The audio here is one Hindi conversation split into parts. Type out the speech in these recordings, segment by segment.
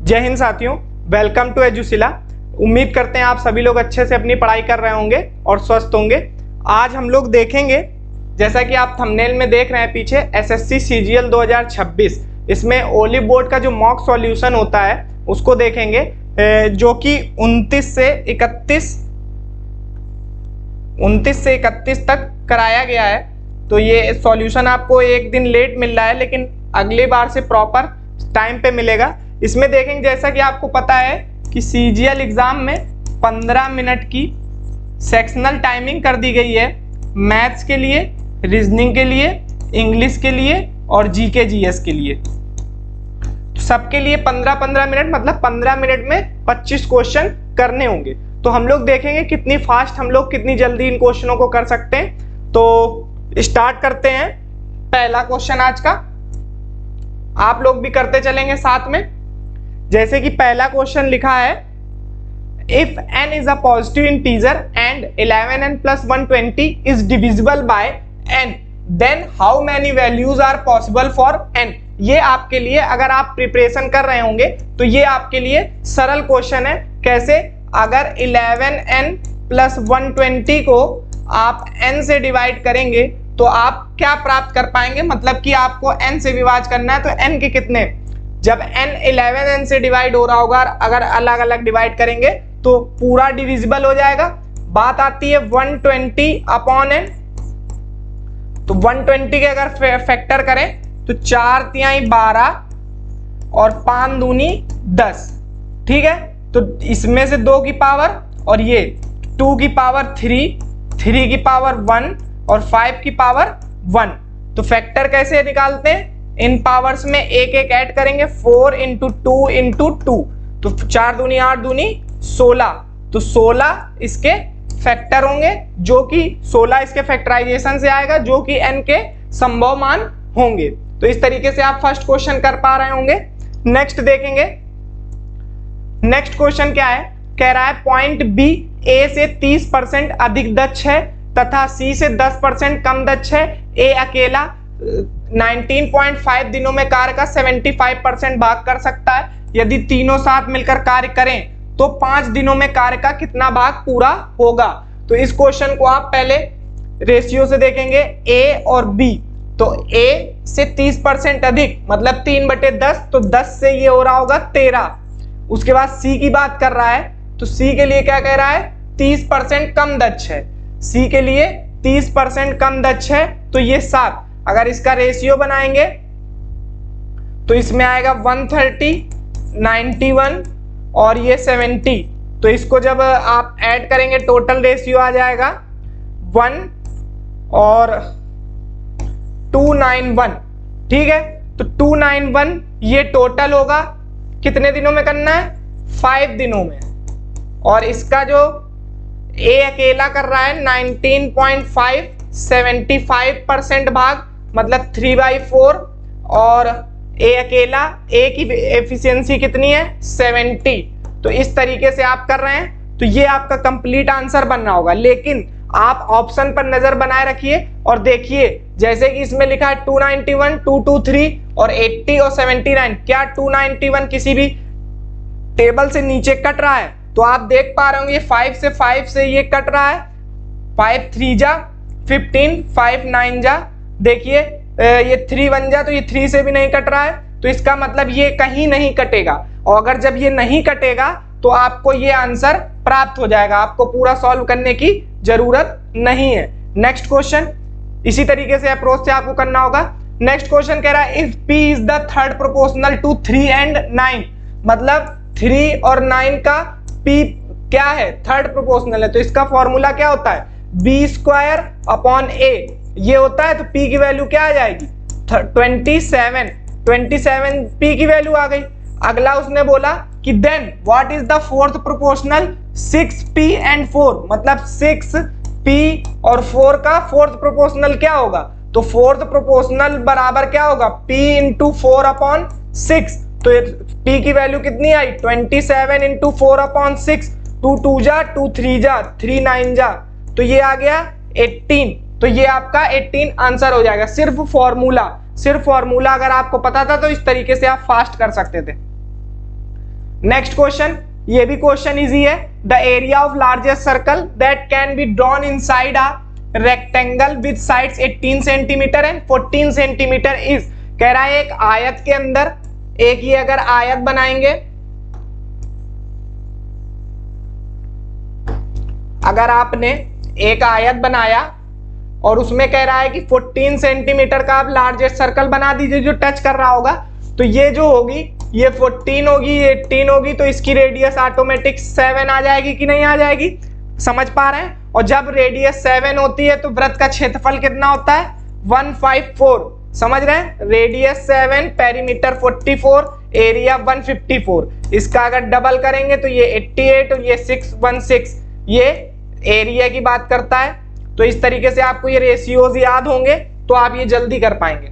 जय हिंद साथियों, वेलकम टू एजुशिला। उम्मीद करते हैं आप सभी लोग अच्छे से अपनी पढ़ाई कर रहे होंगे और स्वस्थ होंगे। आज हम लोग देखेंगे, जैसा कि आप थंबनेल में देख रहे हैं पीछे, एसएससी सीजीएल 2026। इसमें ओलिव बोर्ड का जो मॉक सॉल्यूशन होता है उसको देखेंगे, जो कि 29 से 31 तक कराया गया है। तो ये सॉल्यूशन आपको एक दिन लेट मिल रहा है, लेकिन अगली बार से प्रॉपर टाइम पे मिलेगा। इसमें देखेंगे, जैसा कि आपको पता है कि सीजीएल एग्जाम में 15 मिनट की सेक्शनल टाइमिंग कर दी गई है, मैथ्स के लिए, रीजनिंग के लिए, इंग्लिश के लिए और जीके जीएस के लिए। तो सबके लिए 15-15 मिनट, मतलब 15 मिनट में 25 क्वेश्चन करने होंगे। तो हम लोग देखेंगे कितनी फास्ट हम लोग कितनी जल्दी इन क्वेश्चनों को कर सकते हैं। तो स्टार्ट करते हैं। पहला क्वेश्चन आज का आप लोग भी करते चलेंगे साथ में। जैसे कि पहला क्वेश्चन लिखा है, if n is a positive integer and 11n plus 120 is divisible by n, then how many values are possible for n। ये आपके लिए, अगर आप प्रिपरेशन कर रहे होंगे तो ये आपके लिए सरल क्वेश्चन है। कैसे? अगर 11n plus 120 को आप n से डिवाइड करेंगे तो आप क्या प्राप्त कर पाएंगे, मतलब कि आपको n से विभाज्य करना है तो n के कितने, जब n 11n से डिवाइड हो रहा होगा, अगर अलग अलग डिवाइड करेंगे तो पूरा डिविजिबल हो जाएगा। बात आती है 120 अपॉन n। तो 120 के अगर फैक्टर करें तो 4 तिहाई 12 और 5 दूनी 10। ठीक है, तो इसमें से 2 की पावर और ये 2 की पावर 3, 3 की पावर 1 और 5 की पावर 1। तो फैक्टर कैसे निकालते हैं? इन पावर्स में एक एक ऐड करेंगे, 4 इंटू 2 इंटू 2, तो 4 दूनी 8 दूनी 16। तो 16 इसके फैक्टर होंगे, जो कि 16 इसके फैक्टराइजेशन से आएगा, जो कि n के संभव मान होंगे। तो इस तरीके से आप फर्स्ट क्वेश्चन कर पा रहे होंगे। नेक्स्ट देखेंगे। नेक्स्ट क्वेश्चन क्या है? कह रहा है पॉइंट बी ए से 30% अधिक दक्ष है तथा सी से 10% कम दक्ष है। ए अकेला 19.5 दिनों में कार्य का 75% भाग कर सकता है। यदि तीनों साथ मिलकर कार्य करें तो 5 दिनों में कार्य का कितना भाग पूरा होगा। तो इस क्वेश्चन को आप पहले रेशियो से देखेंगे, ए और बी। तो ए से 30% अधिक मतलब 3/10, तो 10 से ये हो रहा होगा 13। उसके बाद सी की बात कर रहा है, तो सी के लिए क्या कह रहा है? 30% कम दक्ष है। सी के लिए 30% कम दक्ष है, तो ये 7। अगर इसका रेशियो बनाएंगे तो इसमें आएगा 130, 91 और ये 70। तो इसको जब आप ऐड करेंगे टोटल रेशियो आ जाएगा 1 और 291। ठीक है, तो 291 ये टोटल होगा। कितने दिनों में करना है? 5 दिनों में। और इसका जो ए अकेला कर रहा है 19.5, 75% भाग मतलब 3/4, और ए अकेला, ए की एफिशिएंसी कितनी है? 70। तो इस तरीके से आप कर रहे हैं, तो ये आपका कंप्लीट आंसर बनना होगा। लेकिन आप ऑप्शन पर नजर बनाए रखिए और देखिए, जैसे कि इसमें लिखा है 291, 223 और 80 और 79। क्या 291 किसी भी टेबल से नीचे कट रहा है? तो आप देख पा रहे होंगे 5 से ये कट रहा है। 5 3 जा 15, 5 9 जा, देखिए ये 3 1 जा, तो ये 3 से भी नहीं कट रहा है। तो इसका मतलब ये कहीं नहीं कटेगा, और अगर जब ये नहीं कटेगा तो आपको ये आंसर प्राप्त हो जाएगा। आपको पूरा सॉल्व करने की जरूरत नहीं है। नेक्स्ट क्वेश्चन इसी तरीके से अप्रोच से आपको करना होगा। नेक्स्ट क्वेश्चन कह रहा है, if p is the third proportional to 3 and 9, मतलब 3 और 9 का p क्या है? थर्ड प्रोपोर्शनल है। तो इसका फॉर्मूला क्या होता है? b² अपॉन a ये होता है। तो p की वैल्यू क्या आ जाएगी? 27 p की वैल्यू आ गई। अगला उसने बोला कि then what is the fourth proportional? 6p and 4, मतलब 6p और 4 का फोर्थ प्रोपोर्शनल क्या होगा? तो फोर्थ प्रोपोर्शनल बराबर क्या होगा? p into 4 upon 6। तो p की वैल्यू कितनी आई? 27 इंटू 4 अपॉन 6। 2 2 जा, 2 3 जा, 3 9 जा, तो ये आ गया 18। तो ये आपका 18 आंसर हो जाएगा। सिर्फ फॉर्मूला अगर आपको पता था तो इस तरीके से आप फास्ट कर सकते थे। नेक्स्ट क्वेश्चन, ये भी क्वेश्चन इजी है। The area of largest circle that can be drawn inside a rectangle with sides 18 centimetre and 14 centimetre is, कह रहा है एक आयत के अंदर, एक ये अगर आयत बनाएंगे, अगर आपने एक आयत बनाया और उसमें कह रहा है कि 14 सेंटीमीटर का आप लार्जेस्ट सर्कल बना दीजिए जो टच कर रहा होगा, तो ये जो होगी ये 14 होगी, ये 18 होगी, तो इसकी रेडियस ऑटोमेटिक 7 आ जाएगी कि नहीं आ जाएगी, समझ पा रहे हैं। और जब रेडियस 7 होती है तो वृत्त का क्षेत्रफल कितना होता है 154, समझ रहे हैं, रेडियस 7, पेरीमीटर 44, एरिया 154, इसका अगर डबल करेंगे तो ये 88 और ये 616, ये एरिया की बात करता है। तो इस तरीके से आपको ये रेशियोज याद होंगे तो आप ये जल्दी कर पाएंगे।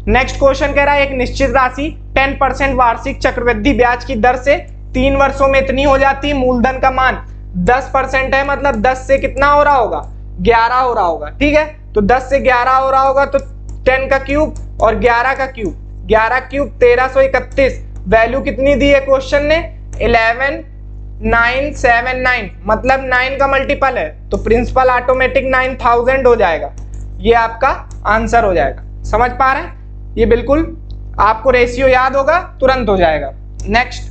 नेक्स्ट क्वेश्चन कह रहा है एक निश्चित राशि 10% वार्षिक चक्रवृद्धि ब्याज की दर से 3 वर्षों में इतनी हो जाती है, मूलधन का मान 10% है, मतलब 10 से कितना हो रहा होगा 11 हो रहा होगा, ठीक है। तो 10 से 11 हो रहा होगा तो 10 का क्यूब और 11 का क्यूब, 11 क्यूब 1331, वैल्यू कितनी दी है क्वेश्चन ने 11979, मतलब 9 का मल्टीपल है, तो प्रिंसिपल ऑटोमेटिक 9000 हो जाएगा, ये आपका आंसर हो जाएगा, समझ पा रहे हैं। ये बिल्कुल आपको रेशियो याद होगा, तुरंत हो जाएगा। नेक्स्ट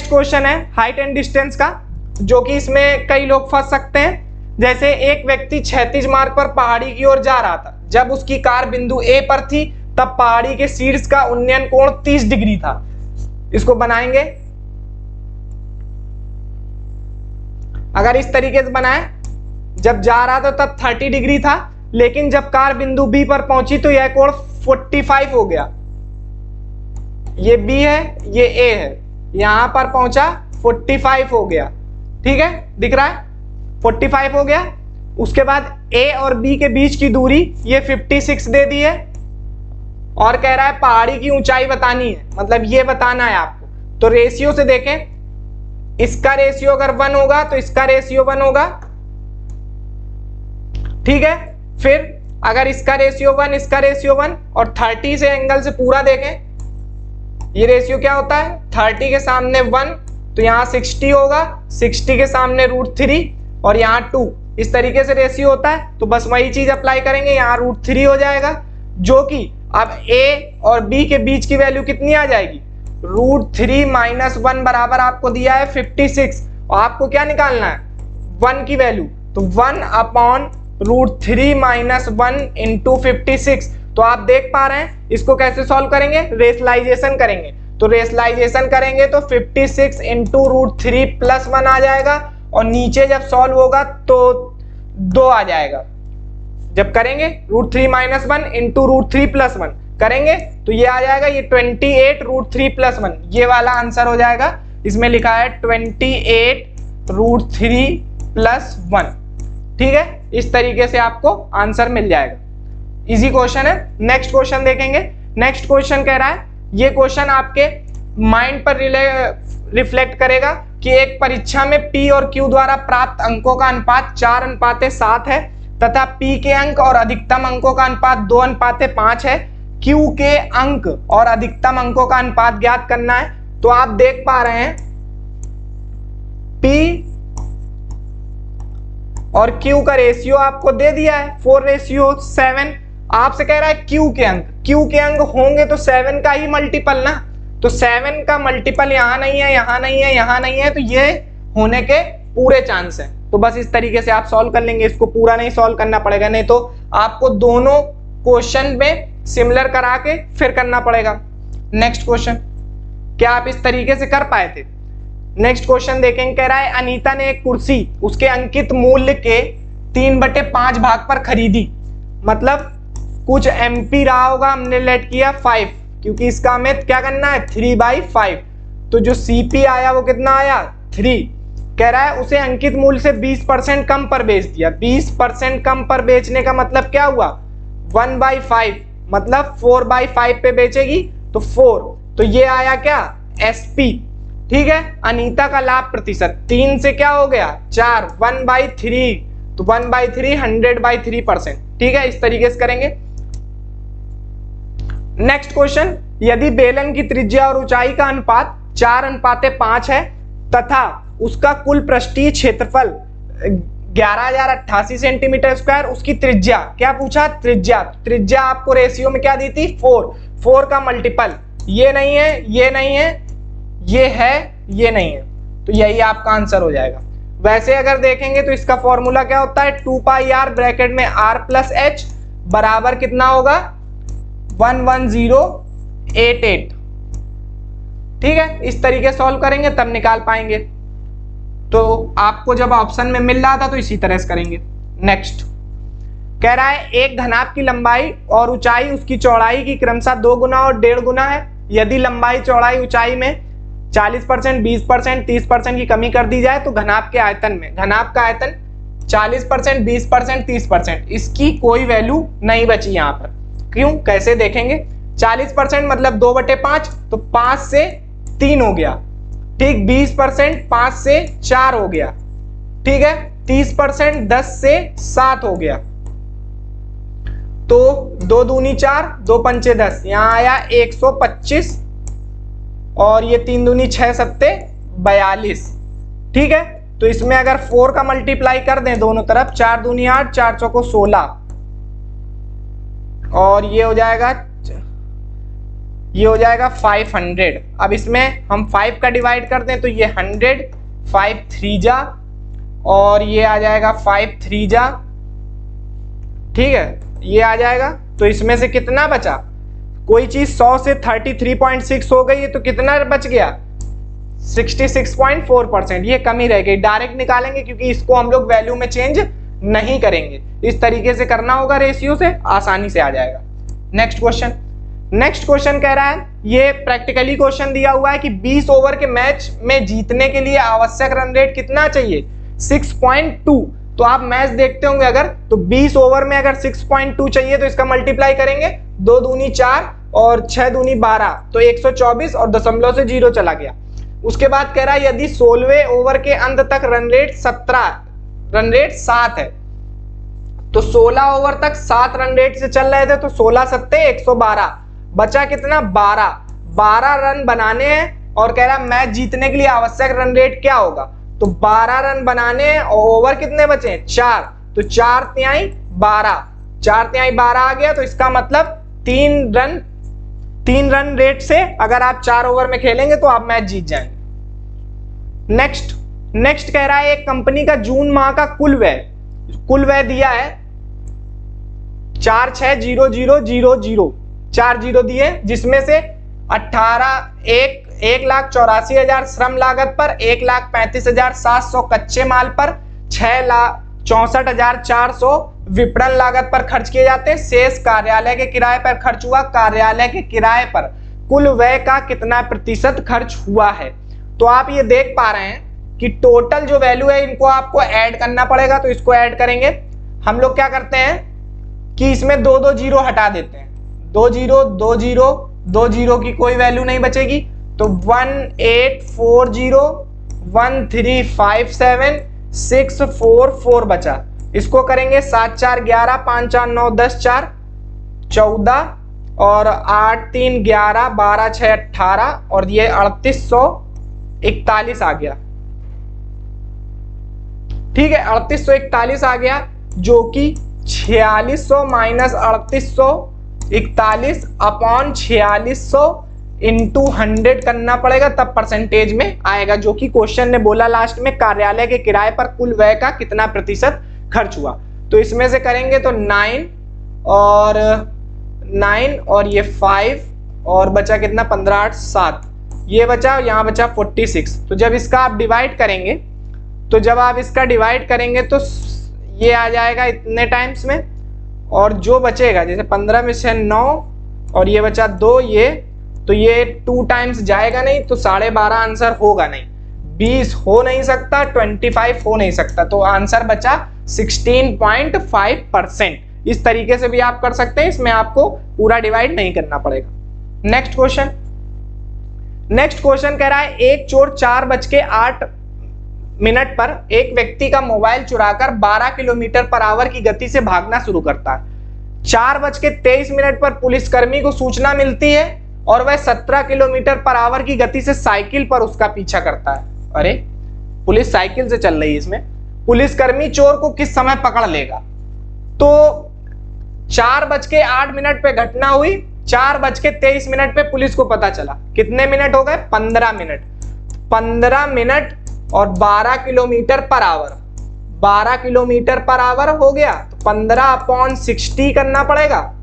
क्वेश्चन है हाइट एंड डिस्टेंस का, जो कि इसमें कई लोग फंस सकते हैं। जैसे एक व्यक्ति क्षैतिज मार्ग पर पहाड़ी की ओर जा रहा था, जब उसकी कार बिंदु ए पर थी तब पहाड़ी के शीर्ष का उन्नयन कोण 30 डिग्री था। इसको बनाएंगे, अगर इस तरीके से बनाए, जब जा रहा था तब 30 डिग्री था, लेकिन जब कार बिंदु बी पर पहुंची तो यह कोण 45 हो गया, ये बी है ये ए है, यहां पर पहुंचा 45 हो गया, ठीक है, दिख रहा है 45 हो गया। उसके बाद ए और बी के बीच की दूरी ये 56 दे दी है, और कह रहा है पहाड़ी की ऊंचाई बतानी है, मतलब ये बताना है आपको। तो रेशियो से देखें, इसका रेशियो अगर 1 होगा तो इसका रेशियो 1 होगा, ठीक है। फिर अगर इसका रेशियो 1 इसका रेशियो 1, और 30 से एंगल से पूरा देखें, ये रेशियो क्या होता है 30 के सामने 1, तो यहाँ 60 होगा, 60 के सामने √3 और यहाँ 2, इस तरीके से रेशियो होता है। तो बस वही चीज अप्लाई करेंगे, यहाँ √3 हो जाएगा, जो कि अब ए और बी के बीच की वैल्यू कितनी आ जाएगी √3 - 1 बराबर आपको दिया है 56, और आपको क्या निकालना है 1 की वैल्यू, तो 1/√3 - 1 × 56। तो आप देख पा रहे हैं इसको कैसे सॉल्व करेंगे, रेशनलाइजेशन करेंगे। तो रेशनलाइजेशन करेंगे तो 56 × √3 + 1 आ जाएगा, और नीचे जब सॉल्व होगा तो 2 आ जाएगा। जब करेंगे √3 - 1 × √3 + 1 करेंगे तो ये आ जाएगा, ये 28 √3 + 1, ये वाला आंसर हो जाएगा। इसमें लिखा है 28 √3 + 1, ठीक है। इस तरीके से आपको आंसर मिल जाएगा, इजी क्वेश्चन है। नेक्स्ट क्वेश्चन देखेंगे। नेक्स्ट क्वेश्चन कह रहा है, ये क्वेश्चन आपके माइंड पर रिफ्लेक्ट करेगा कि एक परीक्षा में P और Q द्वारा प्राप्त अंकों का अनुपात 4:7 है, तथा P के अंक और अधिकतम अंकों का अनुपात 2:5 है। Q के अंक और अधिकतम अंकों का अनुपात ज्ञात करना है। तो आप देख पा रहे हैं P और Q का रेशियो आपको दे दिया है 4:7। आपसे कह रहा है Q के अंक होंगे तो 7 का ही मल्टीपल ना, तो 7 का मल्टीपल यहाँ नहीं है, यहाँ नहीं है, यहाँ नहीं है, तो ये होने के पूरे चांस है। तो बस इस तरीके से आप सॉल्व कर लेंगे, इसको पूरा नहीं सॉल्व करना पड़ेगा, नहीं तो आपको दोनों क्वेश्चन में सिमिलर करा के फिर करना पड़ेगा। नेक्स्ट क्वेश्चन, क्या आप इस तरीके से कर पाए थे? नेक्स्ट क्वेश्चन देखेंगे। कह रहा है अनीता ने एक कुर्सी उसके अंकित मूल्य के 3/5 भाग पर खरीदी, मतलब कुछ MP रहा होगा, हमने लेट किया 5, क्योंकि इसका हमें क्या करना है 3/5। तो जो CP आया वो कितना आया 3। कह रहा है उसे अंकित मूल्य से 20% कम पर बेच दिया। 20% कम पर बेचने का मतलब क्या हुआ 1/5, मतलब 4/5 पे बेचेगी तो 4, तो ये आया क्या SP, ठीक है। अनीता का लाभ प्रतिशत 3 से क्या हो गया 4, 1/3, तो 1/3 100/3%, ठीक है। इस तरीके से करेंगे। नेक्स्ट क्वेश्चन, यदि बेलन की त्रिज्या और ऊंचाई का अनुपात 4:5 है तथा उसका कुल पृष्ठीय क्षेत्रफल 11,088 सेंटीमीटर स्क्वायर, उसकी त्रिज्या, क्या पूछा, त्रिज्या आपको रेशियो में क्या दी थी, 4 का मल्टीपल, ये नहीं है, ये नहीं है, ये है, ये नहीं है, तो यही आपका आंसर हो जाएगा। वैसे अगर देखेंगे तो इसका फॉर्मूला क्या होता है, 2πr ब्रैकेट में r प्लस h बराबर कितना होगा, 11088। ठीक है, इस तरीके सॉल्व करेंगे तब निकाल पाएंगे। तो आपको जब ऑप्शन में मिल रहा था तो इसी तरह से करेंगे। नेक्स्ट कह रहा है एक घनाभ की लंबाई और ऊंचाई उसकी चौड़ाई की क्रमशः 2 गुना और 1.5 गुना है। यदि लंबाई चौड़ाई ऊंचाई में 40%, 20%, 30% की कमी कर दी जाए तो घनाभ के आयतन में, घनाभ का आयतन 40%, 20%, 30%, इसकी कोई वैल्यू नहीं बची यहाँ पर। क्यों, कैसे देखेंगे, 40% मतलब 2/5, तो 5 से 3 हो गया। ठीक, 20% 5 से 4 हो गया। ठीक है, 30% 10 से 7 हो गया। तो 2 दूनी 4, 2 पंचे 10, यहां आया 125 और ये 3 दूनी 6 सत्ते 42। ठीक है, तो इसमें अगर 4 का मल्टीप्लाई कर दें दोनों तरफ, 4 दूनी 8, 4 चौको 16 और ये हो जाएगा 500। अब इसमें हम 5 का डिवाइड कर दें तो ये 100, 5 3 जा और ये आ जाएगा 5 3 जा। ठीक है, ये आ जाएगा। तो इसमें से कितना बचा, कोई चीज 100 से 33.6 हो गई है तो कितना बच गया, 66.4%, ये कमी रह गई। डायरेक्ट निकालेंगे क्योंकि इसको हम लोग वैल्यू में चेंज नहीं करेंगे, इस तरीके से करना होगा, रेशियो से आसानी से आ जाएगा। नेक्स्ट क्वेश्चन कह रहा है, ये प्रैक्टिकली क्वेश्चन दिया हुआ है कि 20 ओवर के मैच में जीतने के लिए आवश्यक रन रेट कितना चाहिए, 6.2। तो आप मैच देखते होंगे अगर, तो 20 ओवर में अगर 6.2 चाहिए तो इसका मल्टीप्लाई करेंगे, 2 दूनी 4 और 6 दूनी 12, तो 124 और दशमलव से 0 चला गया। उसके बाद कह रहा है यदि 16वें ओवर के अंत तक रन रेट 7 है, तो 16 ओवर तक 7 रन रेट से चल रहे थे, तो 16 सत्ते 112, बचा कितना, 12 रन बनाने हैं और कह रहा है मैच जीतने के लिए आवश्यक रन रेट क्या होगा, तो 12 रन बनाने हैं और ओवर कितने बचे, 4, तो 4 तिहाई 12 आ गया। तो इसका मतलब 3 रन रेट से अगर आप 4 ओवर में खेलेंगे तो आप मैच जीत जाएंगे। नेक्स्ट कह रहा है एक कंपनी का जून माह का कुल व्यय दिया है 460000, 4 जीरो दिए, जिसमें से 1,84,000 श्रम लागत पर, 1,35,700 कच्चे माल पर, 6,64,400 विपणन लागत पर खर्च किए जाते हैं। शेष कार्यालय के किराए पर खर्च हुआ। कार्यालय के किराए पर कुल व्यय का कितना प्रतिशत खर्च हुआ है। तो आप ये देख पा रहे हैं कि टोटल जो वैल्यू है इनको आपको ऐड करना पड़ेगा, तो इसको ऐड करेंगे। हम लोग क्या करते हैं कि इसमें 2 जीरो हटा देते हैं, 2 जीरो की कोई वैल्यू नहीं बचेगी, तो 1841357 बचा। इसको करेंगे 7 4 11 5 4 9 10 4 14 और 8 3 11 12 6 18 और ये 3841 आ गया। ठीक है, 3841 आ गया, जो कि 4600 माइनस 3841 अपॉन 4600 इंटू 100 करना पड़ेगा, तब परसेंटेज में आएगा, जो कि क्वेश्चन ने बोला लास्ट में कार्यालय के किराए पर कुल व्यय का कितना प्रतिशत खर्च हुआ। तो इसमें से करेंगे तो 9 और ये 5 और बचा कितना, 15 8 7, ये बचा, यहाँ बचा 46। तो जब इसका आप डिवाइड करेंगे तो तो ये आ जाएगा इतने टाइम्स में, और जो बचेगा जैसे 15 में से 9 और ये बचा 2, तो ये 2 टाइम्स जाएगा नहीं, तो 12.5 आंसर होगा नहीं, 20 हो नहीं सकता, 25 हो नहीं सकता, तो आंसर बचा 16.5%। इस तरीके से भी आप कर सकते हैं, इसमें आपको पूरा डिवाइड नहीं करना पड़ेगा। नेक्स्ट क्वेश्चन कह रहा है एक चोर 4:08 पर एक व्यक्ति का मोबाइल चुराकर 12 किलोमीटर पर आवर की गति से भागना शुरू करता है। 4:23 पर पुलिसकर्मी को सूचना मिलती है और वह 17 किलोमीटर पर आवर की गति से साइकिल पर उसका पीछा करता है। अरे पुलिस साइकिल से चल रही है, इसमें पुलिसकर्मी चोर को किस समय पकड़ लेगा? तो 4:08 पे घटना हुई, 4:23 पे पुलिस को पता चला। कितने मिनट हो गए? 15 मिनट। 15 मिनट और 12 kilometre per hour, 12 kilometre per hour हो गया तो 15/60 करना पड़ेगा,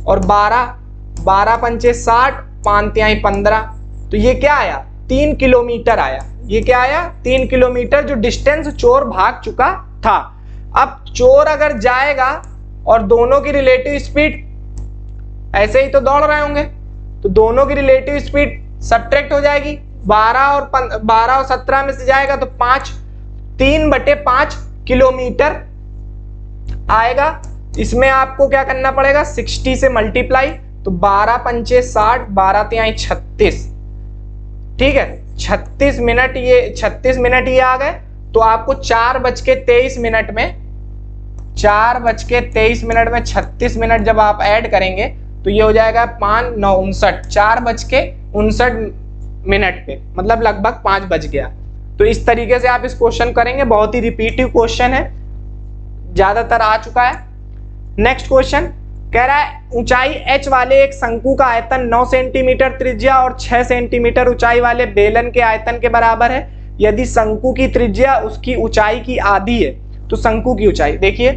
और 12 पंचे 60, 5 तिहाई 15, तो ये क्या आया? 3 किलोमीटर आया। ये क्या आया? 3 किलोमीटर जो डिस्टेंस चोर भाग चुका था। अब चोर अगर जाएगा और दोनों की रिलेटिव स्पीड ऐसे ही तो दौड़ रहे होंगे, तो दोनों की रिलेटिव स्पीड सब्ट्रैक्ट हो जाएगी। 12 और 17 में से जाएगा तो 3/5 किलोमीटर आएगा। इसमें आपको क्या करना पड़ेगा? 60 से मल्टीप्लाई, तो 12 पंचे 60, 12 तिहाई 36, ठीक है, 36 मिनट। ये 36 मिनट ये आ गए, तो आपको 4:23 मिनट में 36 मिनट जब आप ऐड करेंगे तो ये हो जाएगा 5 9 59, 4:59 मिनट पे, मतलब लगभग 5 बज गया। तो इस तरीके से आप इस क्वेश्चन करेंगे। बहुत ही रिपीटिव क्वेश्चन है, ज्यादातर आ चुका है। नेक्स्ट क्वेश्चन कह रहा है ऊंचाई h वाले एक शंकु का आयतन 9 सेंटीमीटर त्रिज्या और 6 सेंटीमीटर ऊंचाई वाले बेलन के आयतन के बराबर है। यदि शंकु की त्रिज्या उसकी ऊंचाई की आधी है तो शंकु की ऊंचाई, देखिए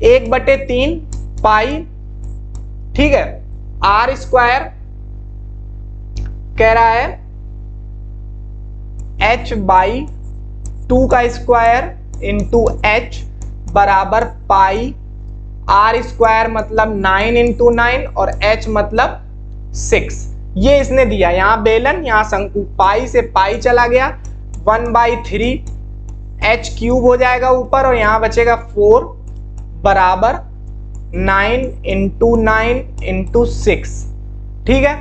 1/3 पाई, ठीक है, r² कह रहा है h/2 का स्क्वायर इंटू h बराबर पाई, r² मतलब 9 इंटू 9 और h मतलब 6। ये इसने दिया, यहां बेलन यहां शंकु, पाई से पाई चला गया, 1/3 h³ हो जाएगा ऊपर, और यहां बचेगा 4 बराबर 9 इंटू 9 इंटू 6, ठीक है।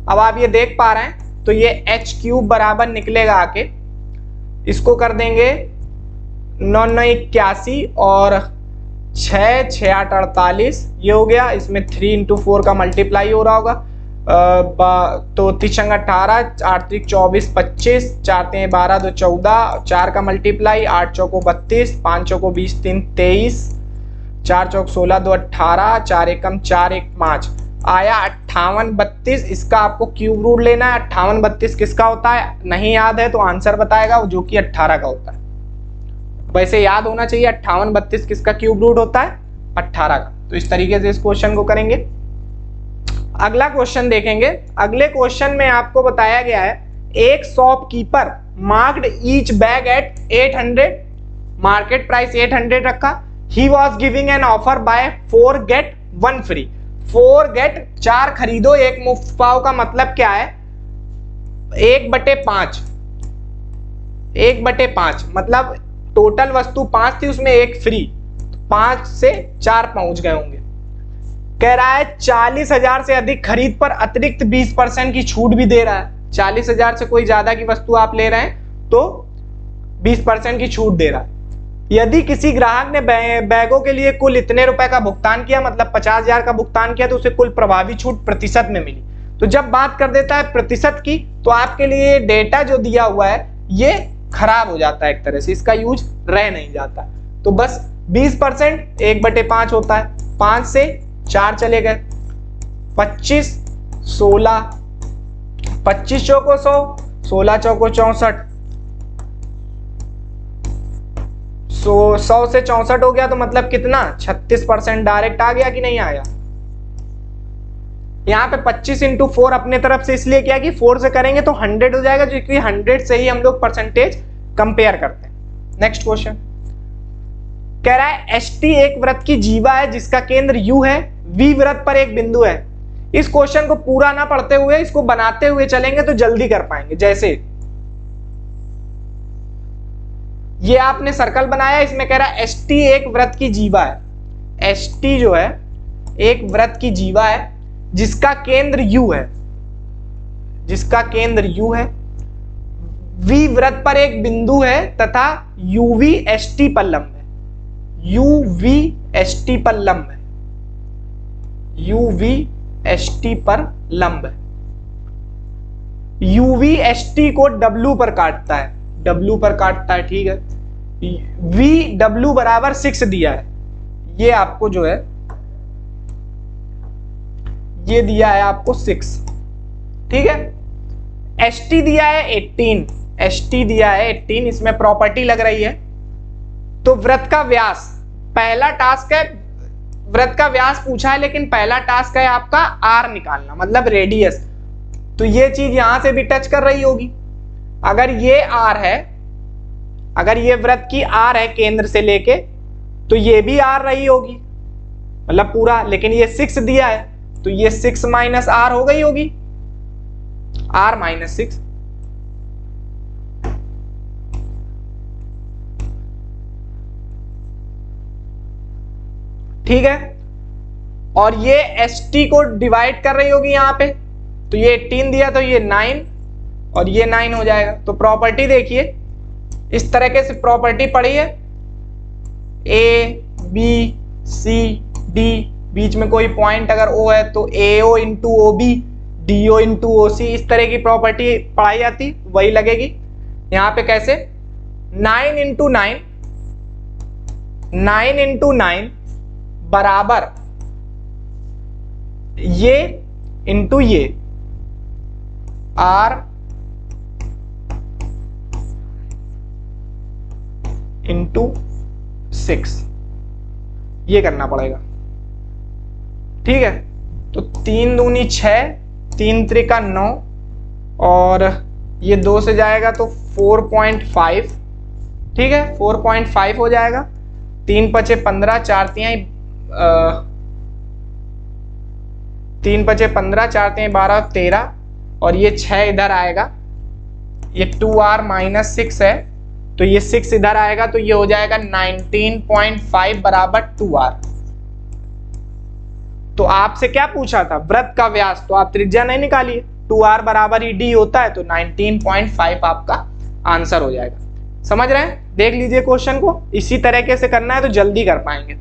अब आप ये देख पा रहे हैं, तो ये h³ बराबर निकलेगा आके, इसको कर देंगे 9 9 81 और 6 6 8 48, ये हो गया। इसमें 3 इंटू 4 का मल्टीप्लाई हो रहा होगा, तो 3 18, 8 24 25, 4 12 2 14, 4 का मल्टीप्लाई, 8 चौको 32, 5 चौको 20, 3 23, 4 चौक 16 2 18, 4 एकम 4 1 5 आया 58 32। इसका आपको क्यूब रूट लेना है। 58 32 किसका होता है? नहीं याद है तो आंसर बताएगा, जो कि 18 का होता है। वैसे याद होना चाहिए 58 32 किसका क्यूब रूट होता है? 18 का। तो इस तरीके से इस क्वेश्चन को करेंगे। अगला क्वेश्चन देखेंगे। अगले क्वेश्चन में आपको बताया गया है एक shopkeeper marked each bag at 800, market price 800 रखा। He was giving an offer buy 4 get 1 free. 4 get 4 खरीदो 1 मुफ्त पाओ का मतलब क्या है? 1/5, 1/5 मतलब टोटल वस्तु 5 थी, उसमें 1 फ्री, 5 से 4 पहुंच गए होंगे। कह रहा है 40,000 से अधिक खरीद पर अतिरिक्त 20% की छूट भी दे रहा है। 40,000 से कोई ज्यादा की वस्तु आप ले रहे हैं तो 20% की छूट दे रहा है। यदि किसी ग्राहक ने बैगों के लिए कुल इतने रुपए का भुगतान किया, मतलब 50,000 का भुगतान किया, तो उसे कुल प्रभावी छूट प्रतिशत में मिली। तो जब बात कर देता है प्रतिशत की, तो आपके लिए डेटा जो दिया हुआ है ये खराब हो जाता है, एक तरह से इसका यूज रह नहीं जाता। तो बस 20% 1/5 होता है, 5 से 4 चले गए, 25 16, 25 चौको 100, 16 चौको 64, 100 से 64 हो गया, तो मतलब कितना? 36% डायरेक्ट आ गया कि नहीं आया? यहाँ पे 25 इंटू 4 अपने तरफ से इसलिए किया कि 4 से करेंगे तो 100 हो जाएगा, जो कि 100 से ही हम लोग परसेंटेज कंपेयर करते हैं। नेक्स्ट क्वेश्चन कह रहा है एसटी एक वृत्त की जीवा है जिसका केंद्र यू है, वी वृत्त पर एक बिंदु है। इस क्वेश्चन को पूरा ना पढ़ते हुए इसको बनाते हुए चलेंगे तो जल्दी कर पाएंगे। जैसे ये आपने सर्कल बनाया, इसमें कह रहा है एसटी एक वृत्त की जीवा है। एसटी जो है एक वृत्त की जीवा है जिसका केंद्र यू है, जिसका केंद्र यू है, वी वृत्त पर एक बिंदु है तथा यूवी एसटी पर लंब है। यूवी एसटी पर लंब है, यूवी एसटी पर लंब है। यूवी एसटी को डब्ल्यू पर काटता है, डब्ल्यू पर काटता है, ठीक है। वी डब्ल्यू बराबर 6 दिया है, ये आपको जो है ये दिया है आपको 6, ठीक है। एसटी दिया है 18, एसटी दिया है 18, इसमें प्रॉपर्टी लग रही है। तो वृत्त का व्यास, पहला टास्क है वृत्त का व्यास पूछा है, लेकिन पहला टास्क है आपका आर निकालना, मतलब रेडियस। तो ये चीज यहां से भी टच कर रही होगी। अगर ये आर है, अगर ये वृत्त की आर है केंद्र से लेके, तो ये भी आर रही होगी, मतलब पूरा। लेकिन ये 6 दिया है, तो ये 6 माइनस आर हो गई होगी, आर माइनस 6। ठीक है। और ये एसटी को डिवाइड कर रही होगी यहां पे, तो ये 18 दिया, तो ये 9 और ये 9 हो जाएगा। तो प्रॉपर्टी देखिए, इस तरीके से प्रॉपर्टी पड़ी है, ए बी सी डी, बीच में कोई पॉइंट अगर ओ है तो AO into OB, DO into OC, इस तरह की प्रॉपर्टी पढ़ाई जाती, वही लगेगी यहाँ पे। कैसे? 9 इंटू 9, 9 इंटू 9 बराबर ये इंटू ये, R इंटू 6, ये करना पड़ेगा, ठीक है। तो 3 दूनी 6, 3 त्रिका 9, और ये 2 से जाएगा तो 4.5, ठीक है, 4.5 हो जाएगा। 3 पचे 15, 4 तिहाई 3 पचे 15, 4 तिहाई 12, 13, और ये 6 इधर आएगा, ये 2R माइनस 6 है, तो ये 6 इधर आएगा, तो ये हो जाएगा 19.5 बराबर 2R। तो आपसे क्या पूछा था? वृत्त का व्यास, तो आप त्रिज्या नहीं निकालिए, 2R बराबर ही D होता है, तो 19.5 आपका आंसर हो जाएगा। समझ रहे हैं? देख लीजिए क्वेश्चन को, इसी तरीके से करना है तो जल्दी कर पाएंगे।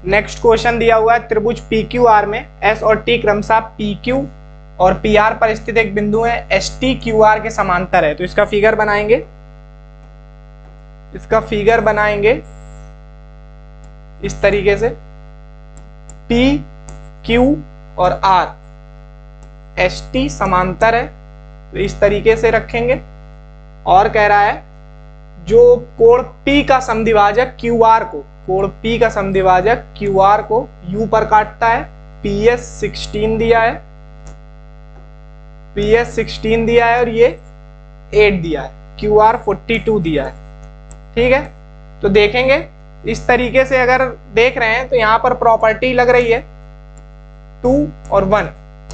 नेक्स्ट क्वेश्चन दिया हुआ है, त्रिभुज PQR में S और T क्रमशः PQ और PR पर स्थित एक बिंदु है, ST QR के समांतर है। तो इसका फिगर बनाएंगे, इसका फिगर बनाएंगे इस तरीके से, P Q और R, ST समांतर है, तो इस तरीके से रखेंगे। और कह रहा है जो कोण P का समद्विभाजक QR को, कोण P का समद्विभाजक QR को U पर काटता है, PS 16 दिया है, PS 16 दिया है, और ये 8 दिया है, QR 42 दिया है, ठीक है। तो देखेंगे इस तरीके से, अगर देख रहे हैं तो यहाँ पर प्रॉपर्टी लग रही है 2 और 1,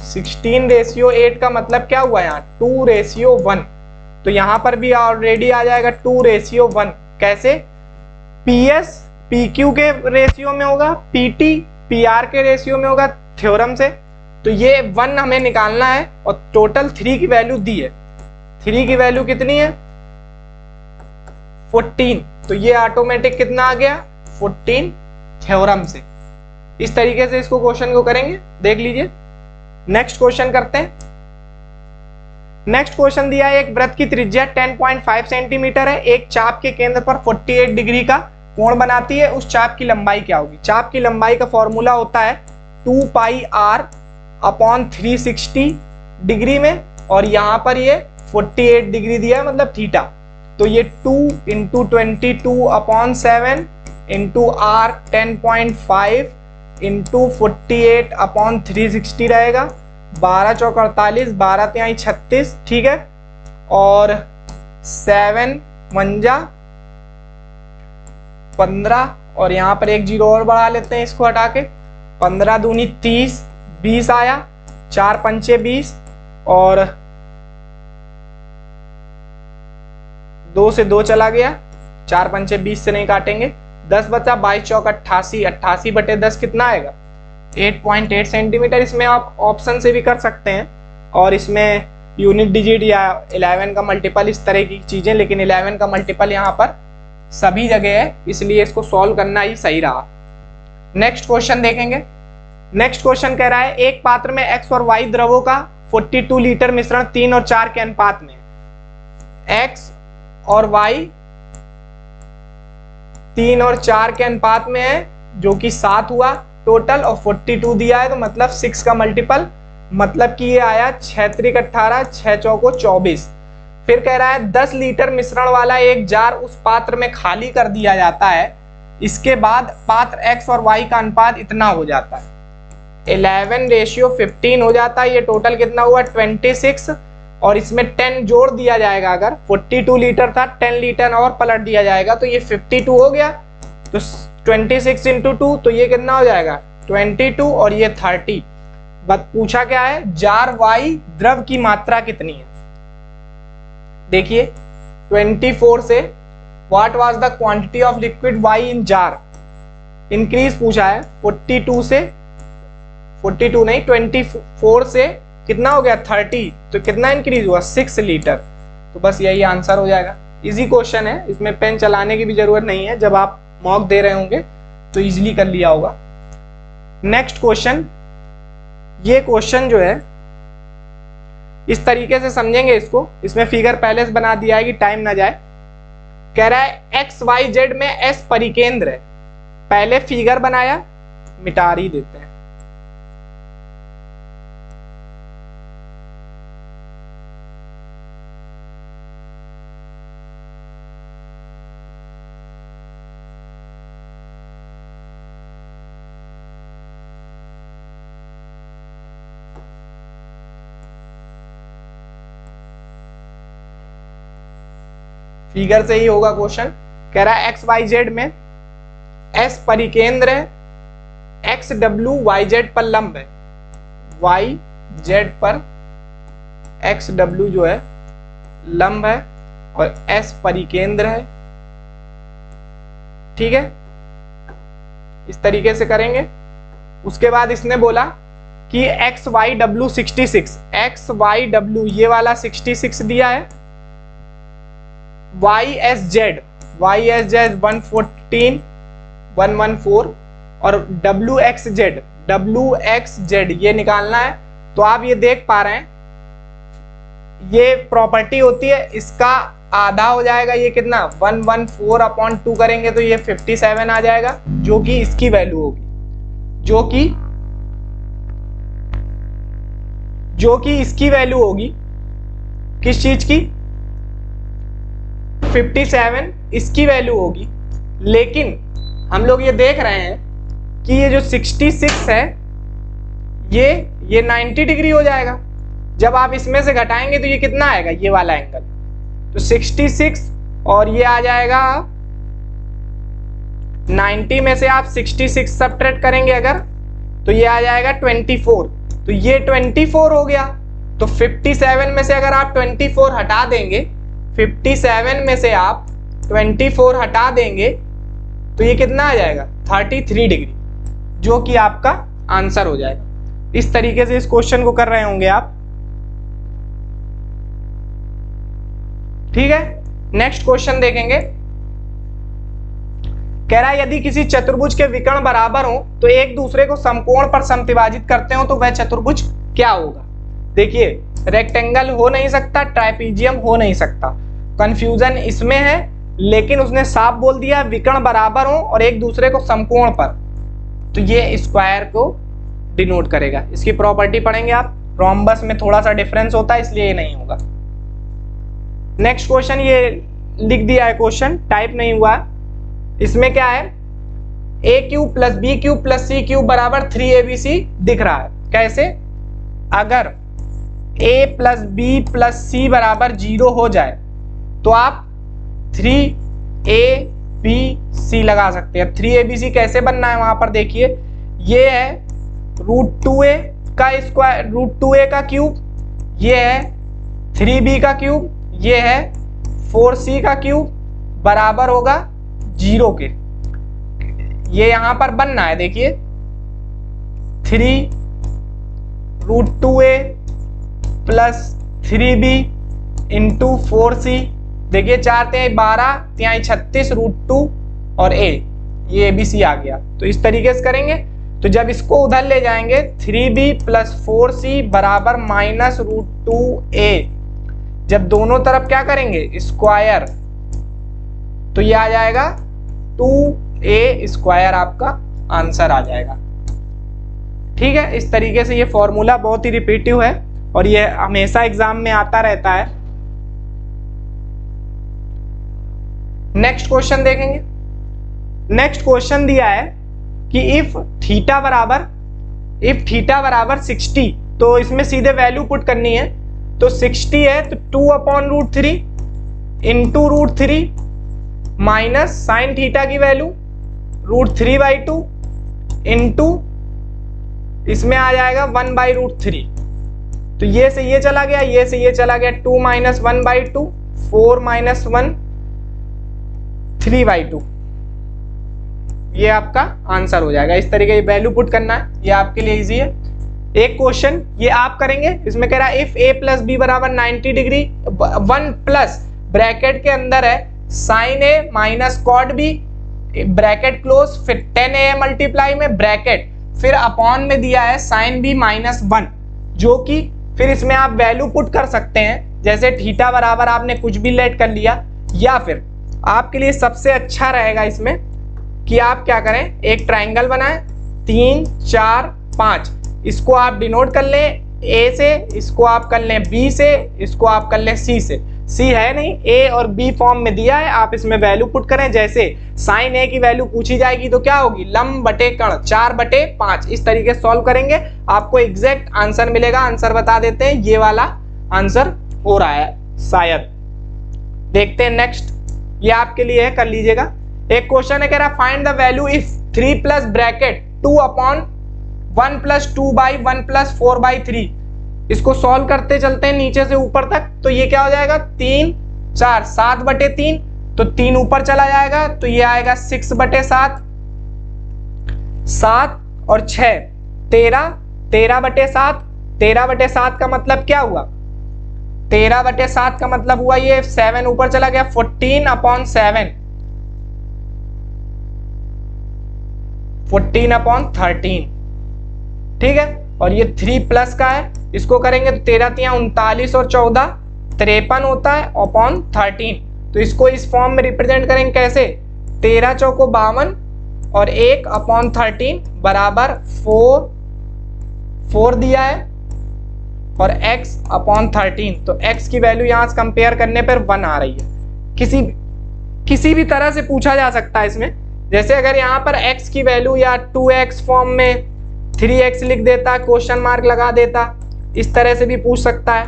16:8 का मतलब क्या हुआ यहाँ 2:1, तो यहाँ पर भी ऑलरेडी आ जाएगा 2:1। कैसे? PS PQ के रेशियो में होगा, PT PR के रेशियो में होगा, थ्योरम से। तो ये 1 हमें निकालना है, और टोटल 3 की वैल्यू दी है। 3 की वैल्यू कितनी है? 14, तो ये ऑटोमेटिक कितना आ गया? 14 थ्योरम से। इस तरीके से इसको क्वेश्चन को करेंगे, देख लीजिए। नेक्स्ट क्वेश्चन करते हैं। नेक्स्ट क्वेश्चन दिया है, एक वृत्त की त्रिज्या 10.5 सेंटीमीटर है, एक चाप के केंद्र पर 48 डिग्री का कोण बनाती है, उस चाप की लंबाई क्या होगी? चाप की लंबाई का फॉर्मूला होता है 2 पाई R अपॉन 360 डिग्री में, और यहाँ पर ये 48 डिग्री दिया है, मतलब थीटा। तो ये 2 into 22 upon 7 into R 10.5 into 48 upon 360 रहेगा। 12 चौक 48, 12 तिहाई 36, ठीक है। और 7 मंजा 15, और यहाँ पर एक जीरो और बढ़ा लेते हैं इसको हटा के, 15 दूनी 30, 20 आया, 4 पंचे 20, और 2 से 2 चला गया, 4 पंचे 20 से नहीं काटेंगे, 10 बचा, 22 चौक 88, 88 बटे 10 कितना आएगा? 8.8 सेंटीमीटर। इसमें आप ऑप्शन से भी कर सकते हैं, और इसमें यूनिट डिजिट या 11 का मल्टीपल, इस तरह की चीजें, लेकिन 11 का मल्टीपल यहाँ पर सभी जगह है, इसलिए इसको सॉल्व करना ही सही रहा। नेक्स्ट क्वेश्चन देखेंगे। नेक्स्ट क्वेश्चन कह रहा है, एक पात्र में X और Y द्रवों का 42 लीटर मिश्रण 3 और 4 के अनुपात में, x और y 3 और 4 के अनुपात में है, जो कि 7 हुआ टोटल, और 42 दिया है तो मतलब 6 का मल्टीपल, मतलब कि ये आया 6 त्रिक 18, 6 चौको 24। फिर कह रहा है 10 लीटर मिश्रण वाला एक जार उस पात्र में खाली कर दिया जाता है, इसके बाद पात्र x और y का अनुपात इतना हो जाता है, 11:15 हो जाता है। ये टोटल कितना हुआ 26, और इसमें 10 जोड़ दिया जाएगा, अगर 42 लीटर था 10 लीटर और पलट दिया जाएगा तो ये 52 हो गया। तो 26 × 2 तो ये कितना हो जाएगा 22, और ये 30। बस पूछा क्या है, जार y द्रव की मात्रा कितनी है। देखिए 24 से what was the quantity of liquid y in jar, increase पूछा है 42 से 42 नहीं 24 से कितना हो गया 30, तो कितना इंक्रीज हुआ 6 लीटर। तो बस यही आंसर हो जाएगा। इजी क्वेश्चन है, इसमें पेन चलाने की भी जरूरत नहीं है, जब आप मॉक दे रहे होंगे तो इजीली कर लिया होगा। नेक्स्ट क्वेश्चन, ये क्वेश्चन जो है इस तरीके से समझेंगे इसको, इसमें फिगर पहले से बना दिया है कि टाइम ना जाए। कह रहा है एक्स वाई जेड में एस परिकेंद्र है, पहले फिगर बनाया, मिटा ही देते हैं। फिगर से ही होगा क्वेश्चन। कह रहा है एक्स वाई जेड में एस परिकेंद्र है, एक्स डब्ल्यू वाई जेड पर लंब है, वाई जेड पर एक्स डब्ल्यू जो है लंब है, और एस परिकेंद्र है। ठीक है, इस तरीके से करेंगे। उसके बाद इसने बोला कि X Y W 66, X Y W ये वाला 66 दिया है, वाई एस जेड 114 114, और डब्ल्यू एक्स जेड ये निकालना है। तो आप ये देख पा रहे हैं, ये प्रॉपर्टी होती है, इसका आधा हो जाएगा, ये कितना 114/2 करेंगे तो ये 57 आ जाएगा, जो कि इसकी वैल्यू होगी, जो कि इसकी वैल्यू होगी किस चीज की 57 इसकी वैल्यू होगी। लेकिन हम लोग ये देख रहे हैं कि ये जो 66 है ये 90 डिग्री हो जाएगा, जब आप इसमें से घटाएंगे तो ये कितना आएगा, ये वाला एंगल, तो 66 और ये आ जाएगा 90 में से आप 66 सब्ट्रैक्ट करेंगे अगर, तो ये आ जाएगा 24, तो ये 24 हो गया। तो 57 में से अगर आप 24 हटा देंगे, 57 में से आप 24 हटा देंगे तो ये कितना आ जाएगा 33 डिग्री, जो कि आपका आंसर हो जाएगा। इस तरीके से इस क्वेश्चन को कर रहे होंगे आप। ठीक है, नेक्स्ट क्वेश्चन देखेंगे। कह रहा है यदि किसी चतुर्भुज के विकर्ण बराबर हो तो एक दूसरे को समकोण पर समद्विभाजित करते हो तो वह चतुर्भुज क्या होगा। देखिए रेक्टेंगल हो नहीं सकता, ट्राइपीजियम हो नहीं सकता, कंफ्यूजन इसमें है, लेकिन उसने साफ बोल दिया विकर्ण बराबर हो और एक दूसरे को समकोण पर, तो ये स्क्वायर को डिनोट करेगा। इसकी प्रॉपर्टी पढ़ेंगे आप, रोम्बस में थोड़ा सा डिफरेंस होता है इसलिए ये नहीं होगा। नेक्स्ट क्वेश्चन ये लिख दिया है, क्वेश्चन टाइप नहीं हुआ। इसमें क्या है, a cube plus B cube plus C cube बराबर 3abc दिख रहा है। कैसे, अगर a plus B plus C बराबर 0 हो जाए तो आप 3abc लगा सकते हैं। 3abc कैसे बनना है वहां पर देखिए, ये है √2a का स्क्वायर, √2a का क्यूब, ये है 3b का क्यूब, ये है 4c का क्यूब, बराबर होगा 0 के। ये यहां पर बनना है, देखिए 3√2a plus 3b into 4c, देखिए 4 3 12 3 36 √2 और a, ये abc आ गया। तो इस तरीके से करेंगे तो जब इसको उधर ले जाएंगे 3b प्लस 4c बराबर माइनस √2a, जब दोनों तरफ क्या करेंगे स्क्वायर, तो ये आ जाएगा 2a स्क्वायर, आपका आंसर आ जाएगा। ठीक है, इस तरीके से ये फॉर्मूला बहुत ही रिपीटिव है और ये हमेशा एग्जाम में आता रहता है। नेक्स्ट क्वेश्चन देखेंगे। नेक्स्ट क्वेश्चन दिया है कि इफ थीटा बराबर 60, तो इसमें सीधे वैल्यू पुट करनी है। तो 60 है तो 2/√3 इंटू √3 माइनस साइन थीटा की वैल्यू √3/2 इंटू इसमें आ जाएगा 1/√3। तो ये से ये चला गया, ये से ये चला गया, 2 - 1/2 4 - 1 3/2, ये आपका आंसर हो जाएगा। इस तरीके की वैल्यू पुट करना है, ये आपके लिए इजी है। एक क्वेश्चन ये आप करेंगे, इसमें कह रहा है इफ a प्लस बी बराबर 90 डिग्री 1 प्लस ब्रैकेट के अंदर है sine a minus cot b bracket close, फिर 10a मल्टीप्लाई में ब्रैकेट, फिर अपॉन में दिया है साइन b माइनस 1, जो कि फिर इसमें आप वैल्यू पुट कर सकते हैं। जैसे थीटा बराबर आपने कुछ भी लेट कर लिया, या फिर आपके लिए सबसे अच्छा रहेगा इसमें कि आप क्या करें, एक ट्राइंगल बनाएं 3 4 5, इसको आप डिनोट कर लें a से, इसको आप कर लें b से, इसको आप कर लें c से। c है नहीं, a और b फॉर्म में दिया है, आप इसमें वैल्यू पुट करें। जैसे साइन a की वैल्यू पूछी जाएगी तो क्या होगी, लंब बटे कण 4/5, इस तरीके से सॉल्व करेंगे, आपको एग्जैक्ट आंसर मिलेगा। आंसर बता देते हैं, ये वाला आंसर हो रहा है शायद। देखते हैं नेक्स्ट, ये आपके लिए है, कर लीजिएगा। एक क्वेश्चन है, कह रहा find the value if 3 plus bracket 2/1 plus 2/1 plus 4/3। इसको सॉल्व करते चलते हैं नीचे से ऊपर तक। तो ये क्या हो जाएगा, 3 4 7/3, तो 3 ऊपर चला जाएगा, तो ये आएगा 6/7, 7 और 6 13, 13/7, 13/7 का मतलब क्या हुआ, 13/7 का मतलब हुआ ये 7 ऊपर चला गया, 14/7, 14/13। ठीक है, और ये 3 प्लस का है, इसको करेंगे तो 13 × 39 और 14 53 होता है अपॉन 13। तो इसको इस फॉर्म में रिप्रेजेंट करेंगे कैसे, 13 चौको 52 और 1/13 बराबर 4 दिया है और x/13। तो x की वैल्यू यहाँ से कंपेयर करने पर 1 आ रही है। किसी भी तरह से पूछा जा सकता है इसमें। जैसे अगर यहाँ पर x की वैल्यू या 2x फॉर्म में 3x लिख देता, क्वेश्चन मार्क लगा देता, इस तरह से भी पूछ सकता है,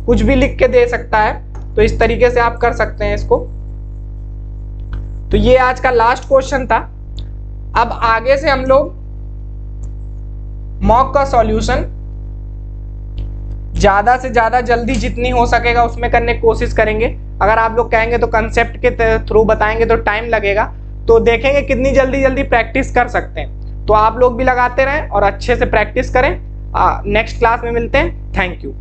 कुछ भी लिख के दे सकता है। तो इस तरीके से आप कर सकते हैं इसको। तो ये आज का लास्ट क्वेश्चन था। अब आगे से हम लोग मॉक का सॉल्यूशन ज्यादा से ज्यादा जल्दी जितनी हो सकेगा उसमें करने की कोशिश करेंगे। अगर आप लोग कहेंगे तो कंसेप्ट के थ्रू बताएंगे तो टाइम लगेगा, तो देखेंगे कितनी जल्दी प्रैक्टिस कर सकते हैं। तो आप लोग भी लगाते रहें और अच्छे से प्रैक्टिस करें। नेक्स्ट क्लास में मिलते हैं। Thank you.